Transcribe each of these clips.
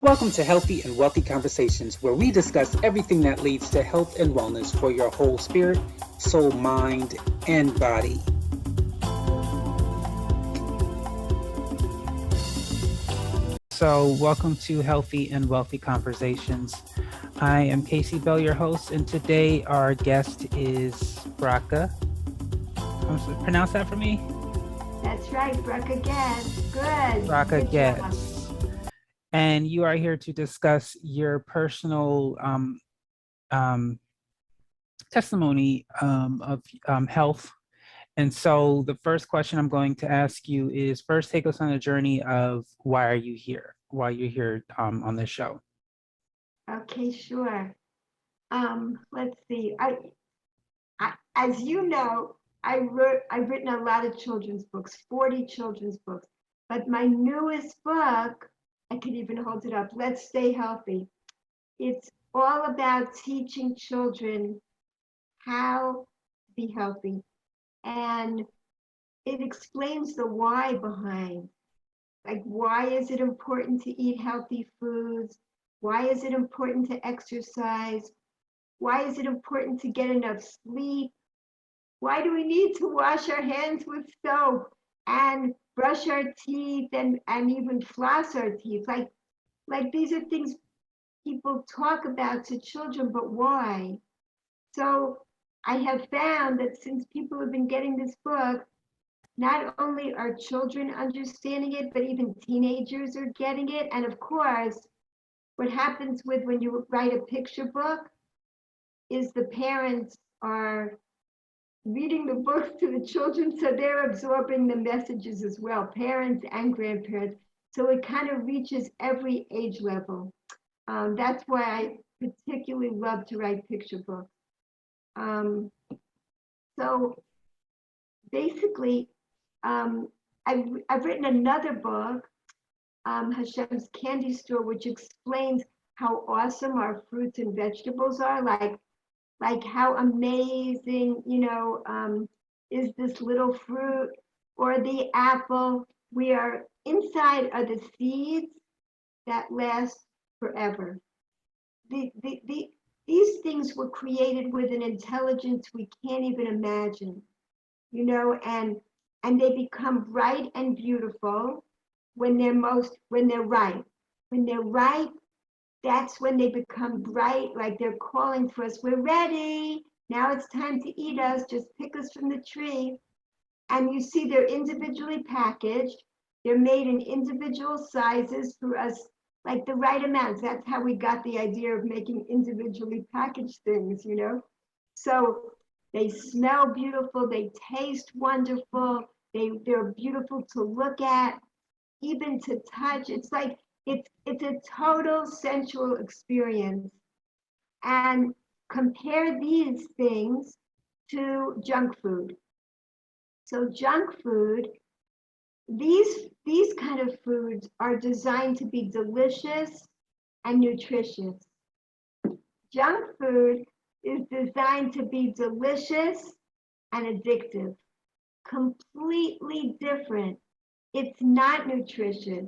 Welcome to Healthy and Wealthy Conversations, where we discuss everything that leads to health and wellness for your whole spirit, soul, mind, and body. So, welcome to Healthy and Wealthy Conversations. I am Casey Bell, your host, and today our guest is Bracha. Pronounce that for me? That's right, Bracha Goetz. Good. Bracha Good job. Goetz. And you are here to discuss your personal testimony of health. And so the first question I'm going to ask you is, first take us on a journey of why are you here? Why you're here on this show? Okay, sure. Let's see. As you know, I've written a lot of children's books, 40 children's books. But my newest book, I could even hold it up, Let's Stay Healthy. It's all about teaching children how to be healthy. And it explains the why behind. Like, why is it important to eat healthy foods? Why is it important to exercise? Why is it important to get enough sleep? Why do we need to wash our hands with soap and brush our teeth and even floss our teeth? Like these are things people talk about to children, but why? So I have found that since people have been getting this book, not only are children understanding it, but even teenagers are getting it. And of course, what happens with when you write a picture book is the parents are reading the books to the children, so they're absorbing the messages as well, parents and grandparents. So it kind of reaches every age level. That's why I particularly love to write picture books. Um, so basically, um, I've written another book, Hashem's Candy Store, which explains how awesome our fruits and vegetables are, like how amazing, is this little fruit or the apple. We are inside are the seeds that last forever. These things were created with an intelligence we can't even imagine, and they become bright and beautiful when they're ripe. When they're ripe, that's when they become bright, like they're calling for us. We're ready. Now it's time to eat us. Just pick us from the tree. And you see they're individually packaged. They're made in individual sizes for us, like the right amounts. That's how we got the idea of making individually packaged things. So they smell beautiful. They taste wonderful. They're beautiful to look at, even to touch. It's like it's a total sensual experience. And compare these things to junk food. So junk food, these kind of foods are designed to be delicious and nutritious. Junk food is designed to be delicious and addictive. Completely different. It's not nutritious.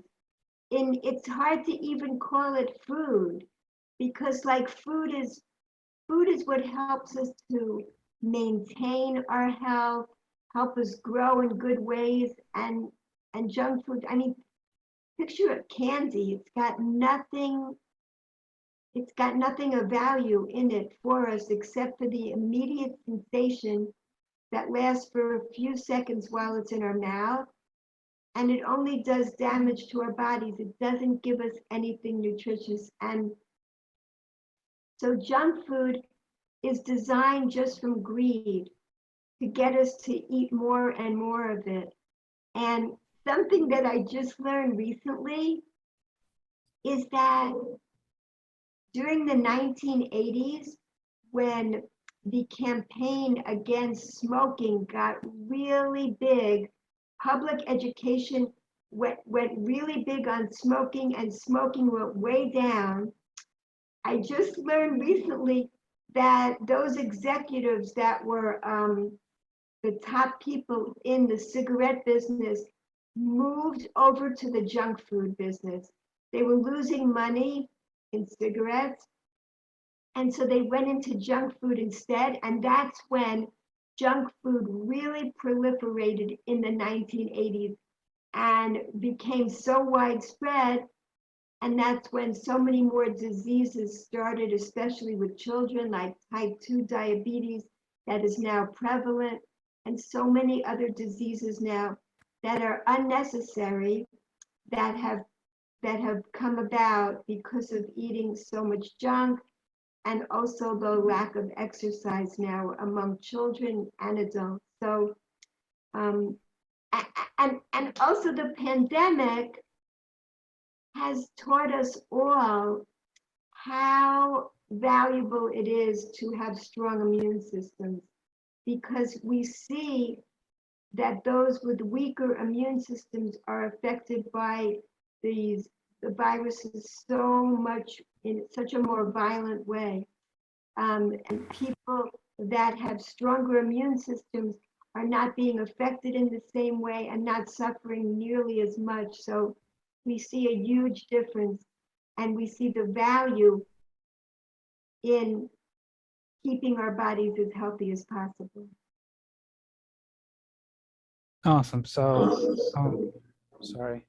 It's hard to even call it food, because like food is what helps us to maintain our health, help us grow in good ways, and junk food. I mean, picture a candy. It's got nothing of value in it for us except for the immediate sensation that lasts for a few seconds while it's in our mouth, and it only does damage to our bodies. It doesn't give us anything nutritious. And so junk food is designed just from greed to get us to eat more and more of it. And something that I just learned recently is that during the 1980s, when the campaign against smoking got really big, public education went really big on smoking, and smoking went way down. I just learned recently that those executives that were the top people in the cigarette business moved over to the junk food business. They were losing money in cigarettes. And so they went into junk food instead. And that's when junk food really proliferated in the 1980s and became so widespread. And that's when so many more diseases started, especially with children, like type 2 diabetes that is now prevalent, and so many other diseases now that are unnecessary that have come about because of eating so much junk, and also the lack of exercise now among children and adults. So, and also the pandemic has taught us all how valuable it is to have strong immune systems, because we see that those with weaker immune systems are affected by the viruses so much in such a more violent way. And people that have stronger immune systems are not being affected in the same way and not suffering nearly as much. So we see a huge difference, and we see the value in keeping our bodies as healthy as possible. Awesome. So, sorry.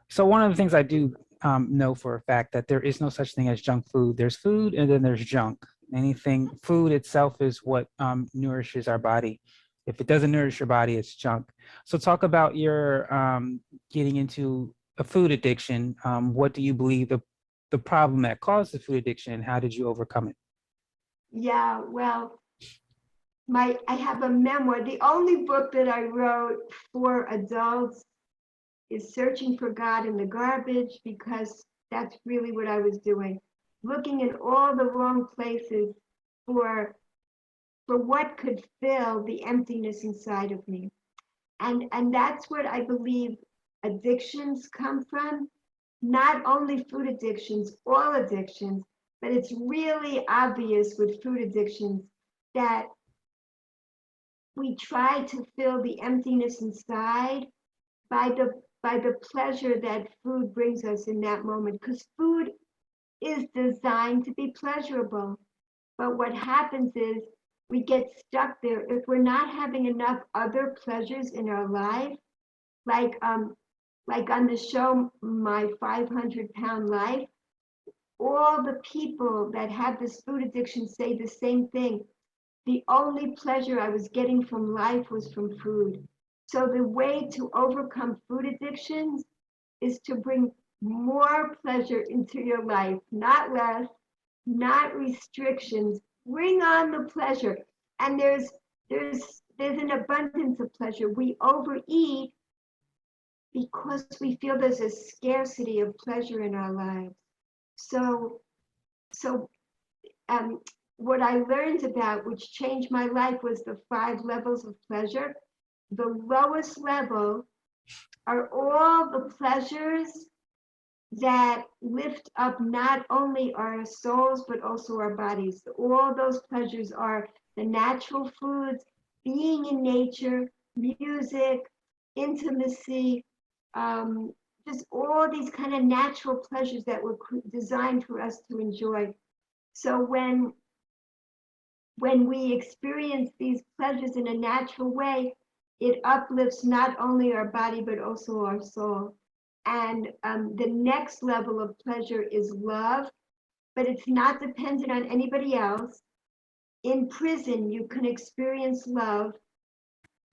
So one of the things I do know for a fact that there is no such thing as junk food. There's food and then there's junk. Anything, food itself is what nourishes our body. If it doesn't nourish your body, it's junk. So talk about your getting into a food addiction. What do you believe the problem that caused the food addiction, and how did you overcome it? Yeah, well, I have a memoir. The only book that I wrote for adults is Searching for God in the Garbage, because that's really what I was doing, looking in all the wrong places for what could fill the emptiness inside of me. And that's what I believe addictions come from. Not only food addictions, all addictions, but it's really obvious with food addictions that we try to fill the emptiness inside by the pleasure that food brings us in that moment, because food is designed to be pleasurable. But what happens is we get stuck there if we're not having enough other pleasures in our life, like on the show My 500-Pound Life. All the people that have this food addiction say the same thing. The only pleasure I was getting from life was from food. So the way to overcome food addictions is to bring more pleasure into your life, not less, not restrictions. Bring on the pleasure. And there's an abundance of pleasure. We overeat because we feel there's a scarcity of pleasure in our lives. So so what I learned about, which changed my life, was the 5 levels of pleasure. The lowest level are all the pleasures that lift up not only our souls, but also our bodies. All those pleasures are the natural foods, being in nature, music, intimacy, just all these kind of natural pleasures that were designed for us to enjoy. So when we experience these pleasures in a natural way, it uplifts not only our body, but also our soul. And the next level of pleasure is love, but it's not dependent on anybody else. In prison, you can experience love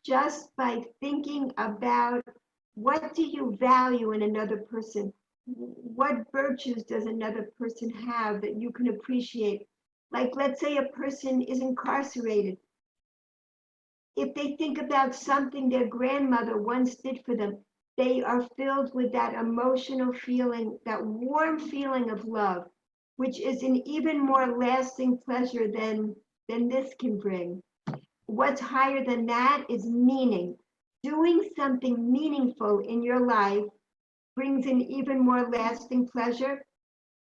just by thinking about, what do you value in another person? What virtues does another person have that you can appreciate? Like, let's say a person is incarcerated. If they think about something their grandmother once did for them, they are filled with that emotional feeling, that warm feeling of love, which is an even more lasting pleasure than this can bring. What's higher than that is meaning. Doing something meaningful in your life brings an even more lasting pleasure.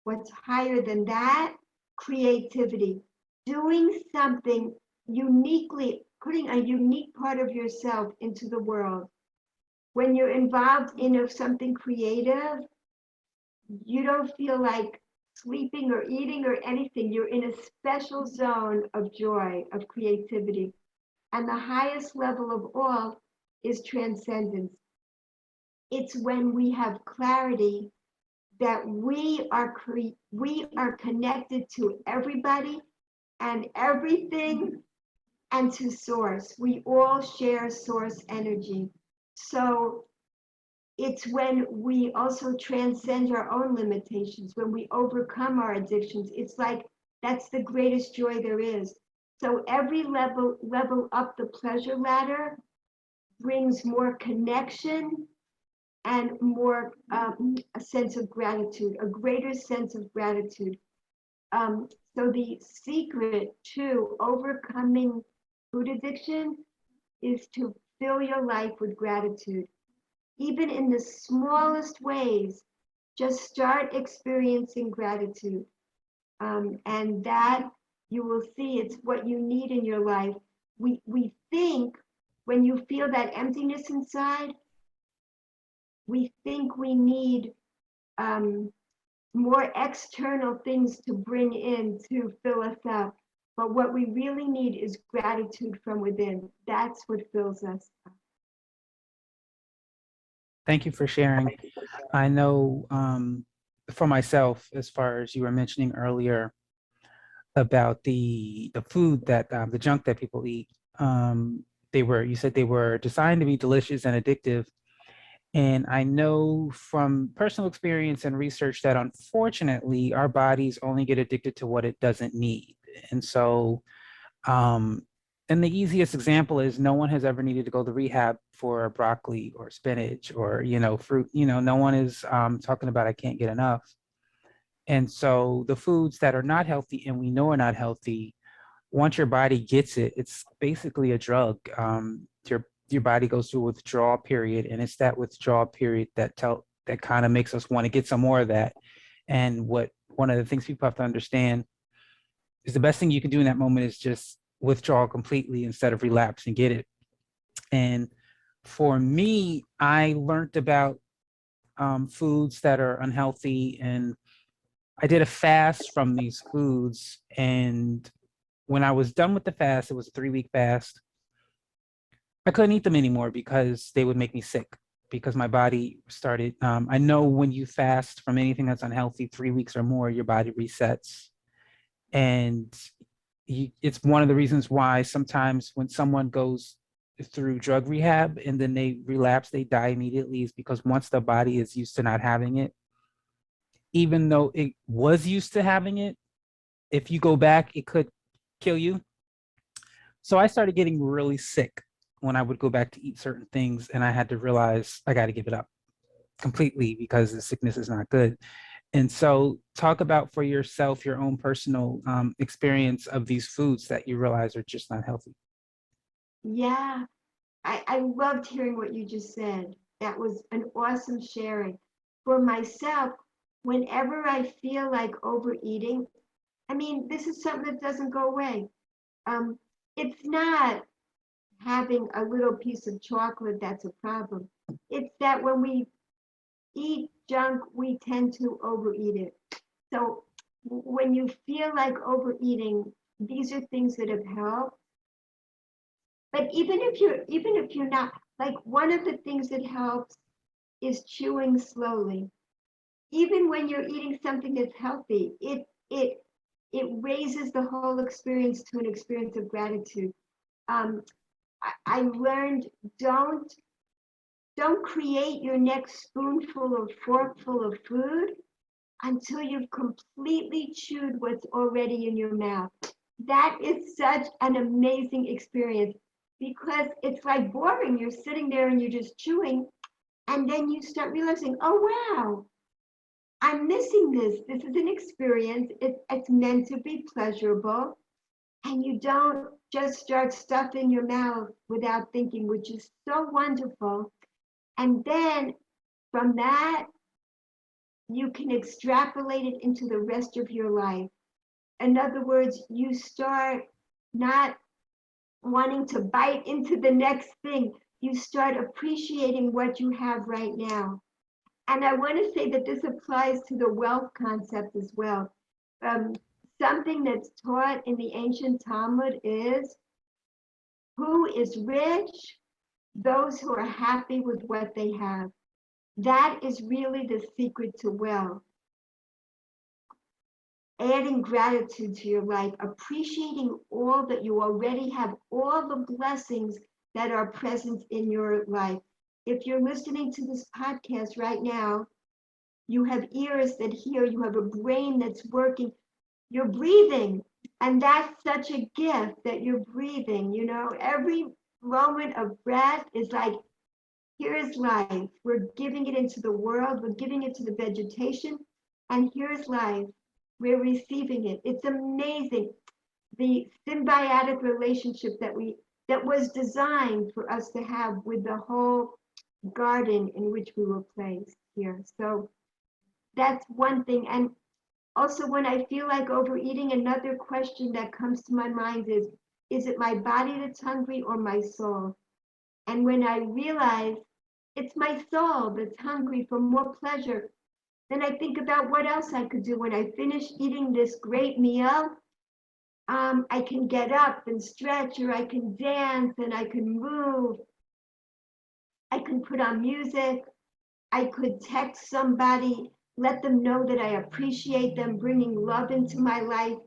What's higher than that? Creativity. Doing something uniquely, putting a unique part of yourself into the world. When you're involved in something creative, you don't feel like sleeping or eating or anything. You're in a special zone of joy, of creativity. And the highest level of all is transcendence. It's when we have clarity that we are connected to everybody and everything and to source. We all share source energy. So it's when we also transcend our own limitations, when we overcome our addictions. It's like that's the greatest joy there is. So every level up the pleasure ladder brings more connection and more a sense of gratitude, a greater sense of gratitude. So the secret to overcoming food addiction is to fill your life with gratitude. Even in the smallest ways, just start experiencing gratitude. And that you will see it's what you need in your life. We think when you feel that emptiness inside, we think we need more external things to bring in to fill us up. But what we really need is gratitude from within. That's what fills us up. Thank you for sharing. I know for myself, as far as you were mentioning earlier about the food that the junk that people eat, you said they were designed to be delicious and addictive. And I know from personal experience and research that unfortunately our bodies only get addicted to what it doesn't need. And so, and the easiest example is no one has ever needed to go to rehab for broccoli or spinach or, fruit. No one is talking about I can't get enough. And so the foods that are not healthy and we know are not healthy, once your body gets it, it's basically a drug. Your body goes through a withdrawal period, and it's that withdrawal period that kind of makes us want to get some more of that. And one of the things people have to understand is the best thing you can do in that moment is just withdraw completely instead of relapse and get it. And for me, I learned about foods that are unhealthy, and I did a fast from these foods. And when I was done with the fast, it was a 3-week fast. I couldn't eat them anymore because they would make me sick. Because my body started. I know when you fast from anything that's unhealthy, 3 weeks or more, your body resets, and it's one of the reasons why sometimes when someone goes through drug rehab and then they relapse, they die immediately, is because once the body is used to not having it, even though it was used to having it, if you go back, it could kill you. So I started getting really sick when I would go back to eat certain things, and I had to realize I got to give it up completely because the sickness is not good. And so talk about for yourself, your own personal experience of these foods that you realize are just not healthy. Yeah, I loved hearing what you just said. That was an awesome sharing. For myself, whenever I feel like overeating, I mean, this is something that doesn't go away. It's not having a little piece of chocolate that's a problem. It's that when we eat junk, we tend to overeat it. So when you feel like overeating, these are things that have helped. But even if you're not, like, one of the things that helps is chewing slowly. Even when you're eating something that's healthy, it raises the whole experience to an experience of gratitude. Um, I learned don't create your next spoonful or forkful of food until you've completely chewed what's already in your mouth. That is such an amazing experience because it's like boring. You're sitting there and you're just chewing, and then you start realizing, oh, wow, I'm missing this. This is an experience. It's meant to be pleasurable. And you don't just start stuffing your mouth without thinking, which is so wonderful. And then from that, you can extrapolate it into the rest of your life. In other words, you start not wanting to bite into the next thing. you start appreciating what you have right now. And I want to say that this applies to the wealth concept as well. Um, Something that's taught in the ancient Talmud is who is rich? Those who are happy with what they have. That is really the secret to wealth. Adding gratitude to your life, appreciating all that you already have, all the blessings that are present in your life. If you're listening to this podcast right now, you have ears that hear, you have a brain that's working, you're breathing. And that's such a gift that you're breathing. You know, every moment of breath is like, here's life. We're giving it into the world, we're giving it to the vegetation, and here's life. We're receiving it. It's amazing. The symbiotic relationship that was designed for us to have with the whole garden in which we were placed here. So that's one thing. And also, when I feel like overeating, another question that comes to my mind is it my body that's hungry or my soul? And when I realize it's my soul that's hungry for more pleasure, then I think about what else I could do. When I finish eating this great meal, I can get up and stretch, or I can dance and I can move. I can put on music. I could text somebody, let them know that I appreciate them, bringing love into my life,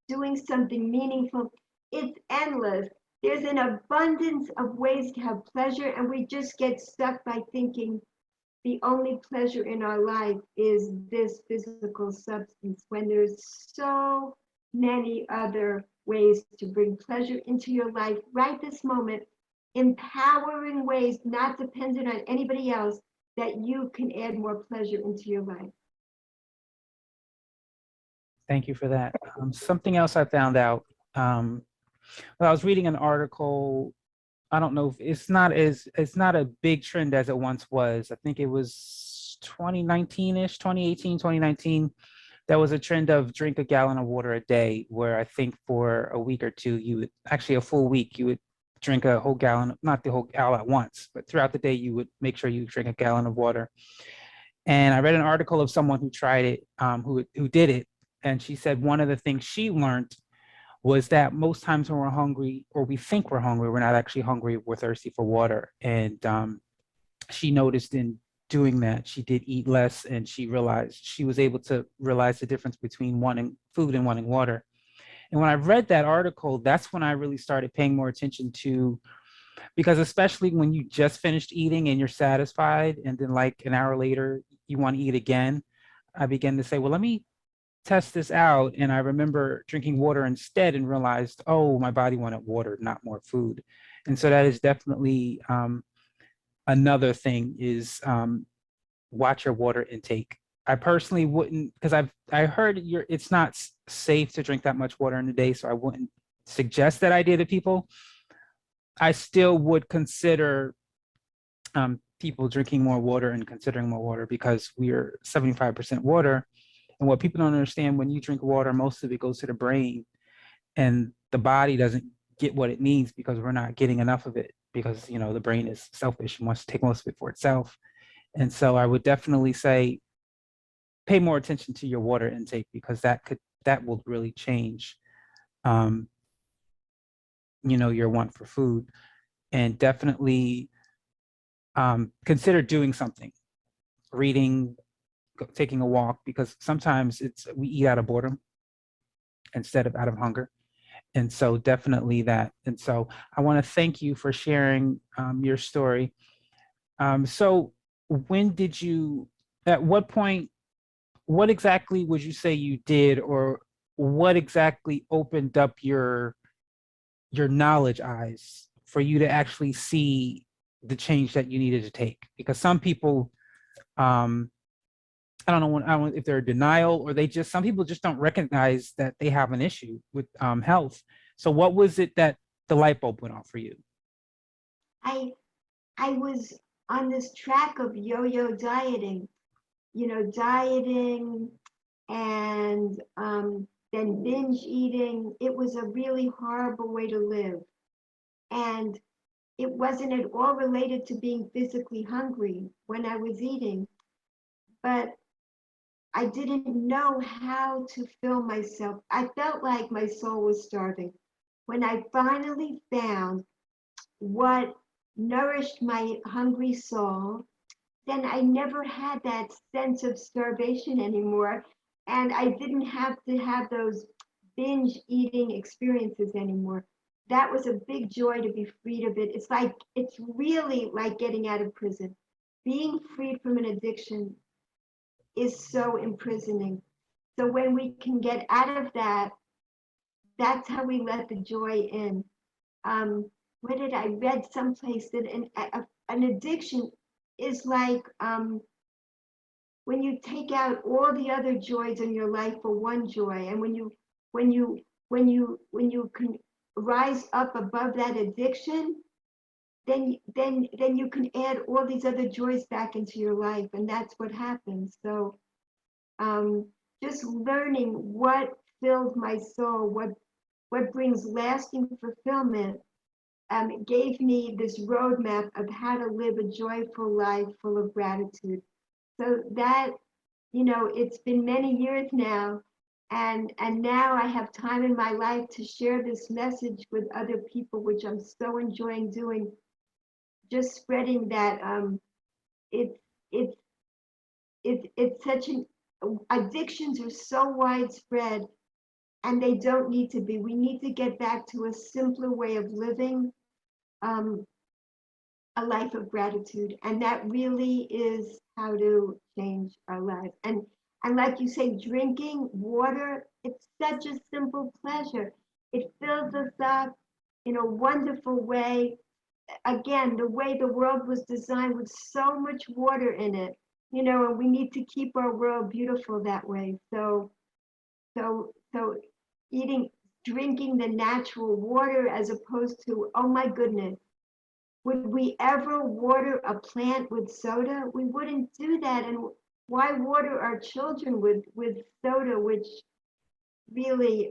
doing something meaningful. It's endless. There's an abundance of ways to have pleasure, and we just get stuck by thinking the only pleasure in our life is this physical substance when there's so many other ways to bring pleasure into your life right this moment, empowering ways not dependent on anybody else, that you can add more pleasure into your life. Thank you for that. Something else I found out, well, I was reading an article. I don't know if it's not a big trend as it once was. I think it was 2019-ish, 2018, 2019. There was a trend of drink a gallon of water a day, where I think for a week or two, you would actually a full week, you would drink a whole gallon, not the whole all at once, but throughout the day, you would make sure you drink a gallon of water. And I read an article of someone who tried it, who did it, and she said one of the things she learned was that most times when we're hungry or we think we're hungry, we're not actually hungry, we're thirsty for water. And she noticed in doing that, she did eat less, and she realized she was able to realize the difference between wanting food and wanting water. And when I read that article, that's when I really started paying more attention to, because especially when you just finished eating and you're satisfied, and then like an hour later, you want to eat again, I began to say, well, let me test this out. And I remember drinking water instead and realized, oh, my body wanted water, not more food. And so that is definitely another thing is watch your water intake. I personally wouldn't, because I heard it's not safe to drink that much water in a day, so I wouldn't suggest that idea to people. I still would consider people drinking more water and considering more water, because we are 75% water. And what people don't understand, when you drink water, most of it goes to the brain, and the body doesn't get what it needs because we're not getting enough of it, because the brain is selfish and wants to take most of it for itself. And so I would definitely say pay more attention to your water intake, because that will really change um, your want for food. And definitely consider doing something, reading, taking a walk, because sometimes we eat out of boredom instead of out of hunger. And so definitely that. And so I want to thank you for sharing your story. So when did you, at what point, what exactly would you say you did, or what exactly opened up your knowledge eyes for you to actually see the change that you needed to take? Because some people, um, I don't know if they're in denial, or some people just don't recognize that they have an issue with health. So what was it that the light bulb went off for you? I I was on this track of yo-yo dieting, dieting and then binge eating. It was a really horrible way to live. And it wasn't at all related to being physically hungry when I was eating, but I didn't know how to fill myself. I felt like my soul was starving. When I finally found what nourished my hungry soul, then I never had that sense of starvation anymore. And I didn't have to have those binge eating experiences anymore. That was a big joy to be freed of it. It's really like getting out of prison. Being free from an addiction is so imprisoning. So when we can get out of that, that's how we let the joy in. Where did I read someplace that an addiction is like when you take out all the other joys in your life for one joy, and when you can rise up above that addiction, then you can add all these other joys back into your life, and that's what happens. So um, just learning what fills my soul, what brings lasting fulfillment, gave me this roadmap of how to live a joyful life full of gratitude. So that, it's been many years now, and now I have time in my life to share this message with other people, which I'm so enjoying doing. Just spreading that it's it's it's such an addictions are so widespread, and they don't need to be. We need to get back to a simpler way of living, um, a life of gratitude, and that really is how to change our lives. And like you say, drinking water, it's such a simple pleasure. It fills us up in a wonderful way. Again, the way the world was designed with so much water in it, and we need to keep our world beautiful that way. So eating, drinking the natural water as opposed to, oh my goodness, would we ever water a plant with soda? We wouldn't do that. And why water our children with soda, which really,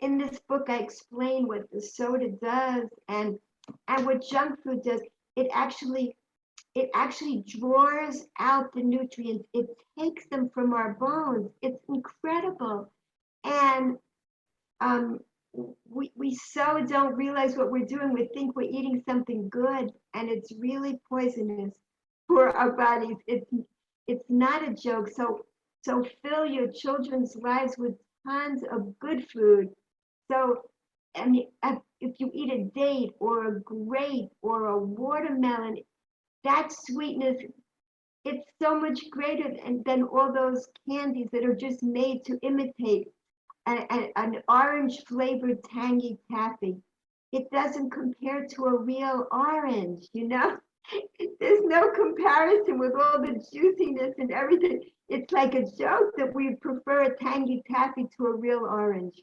in this book, I explain what the soda does and what junk food does. It actually it actually draws out the nutrients. It takes them from our bones. It's incredible. And um, we so don't realize what we're doing. We think we're eating something good, and it's really poisonous for our bodies. It's not a joke. So fill your children's lives with tons of good food. So I mean, if you eat a date or a grape or a watermelon, that sweetness, it's so much greater than all those candies that are just made to imitate an orange flavored tangy taffy. It doesn't compare to a real orange. There's no comparison with all the juiciness and everything. It's like a joke that we prefer a tangy taffy to a real orange.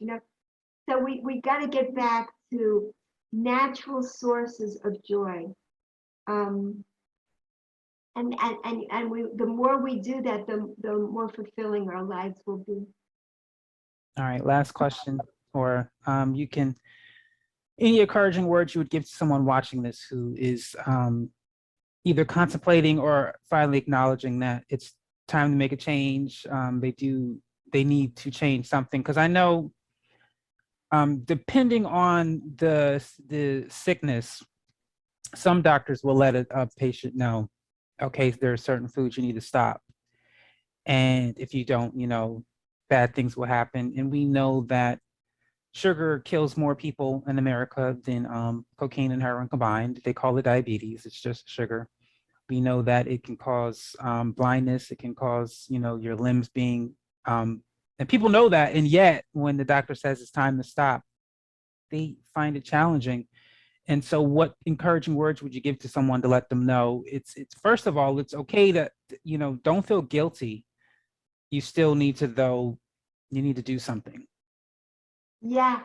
So we got to get back to natural sources of joy. Um, and the more we do that, the more fulfilling our lives will be. All right, last question, or you can, any encouraging words you would give to someone watching this who is either contemplating or finally acknowledging that it's time to make a change. They need to change something, because I know depending on the sickness, some doctors will let a patient know, okay, there are certain foods you need to stop. And if you don't, bad things will happen. And we know that sugar kills more people in America than cocaine and heroin combined. They call it diabetes. It's just sugar. We know that it can cause blindness. It can cause, your limbs being, and people know that. And yet, when the doctor says it's time to stop, they find it challenging. And so what encouraging words would you give to someone to let them know it's first of all, it's okay to, don't feel guilty. You still need to, though, you need to do something. Yeah,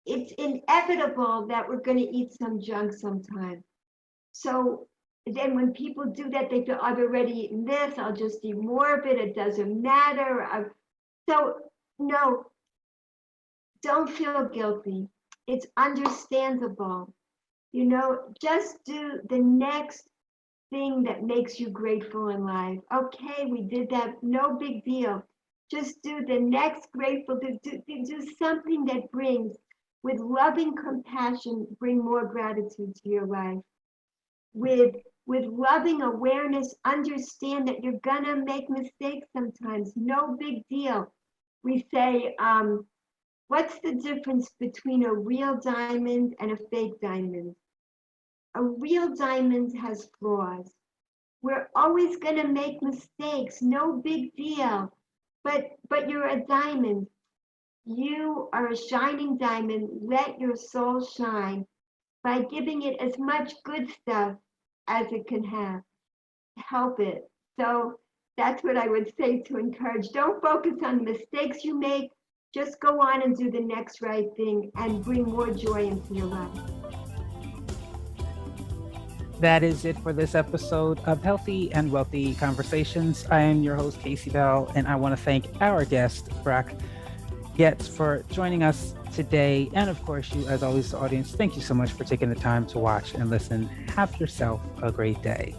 it's inevitable that we're going to eat some junk sometime. So then when people do that, they feel, I've already eaten this, I'll just eat more of it, it doesn't matter. So no, don't feel guilty. It's understandable. Just do the next thing that makes you grateful in life. Okay, we did that, no big deal. Just do the next grateful, do something that brings, with loving compassion, bring more gratitude to your life. With with loving awareness, understand that you're gonna make mistakes sometimes. No big deal. We say, what's the difference between a real diamond and a fake diamond? A real diamond has flaws. We're always going to make mistakes, no big deal. But you're a diamond. You are a shining diamond. Let your soul shine by giving it as much good stuff as it can have. Help it. So that's what I would say to encourage. Don't focus on the mistakes you make. Just go on and do the next right thing and bring more joy into your life. That is it for this episode of Healthy and Wealthy Conversations. I am your host, Casey Bell, and I want to thank our guest, Bracha Goetz, for joining us today. And of course, you, as always, the audience, thank you so much for taking the time to watch and listen. Have yourself a great day.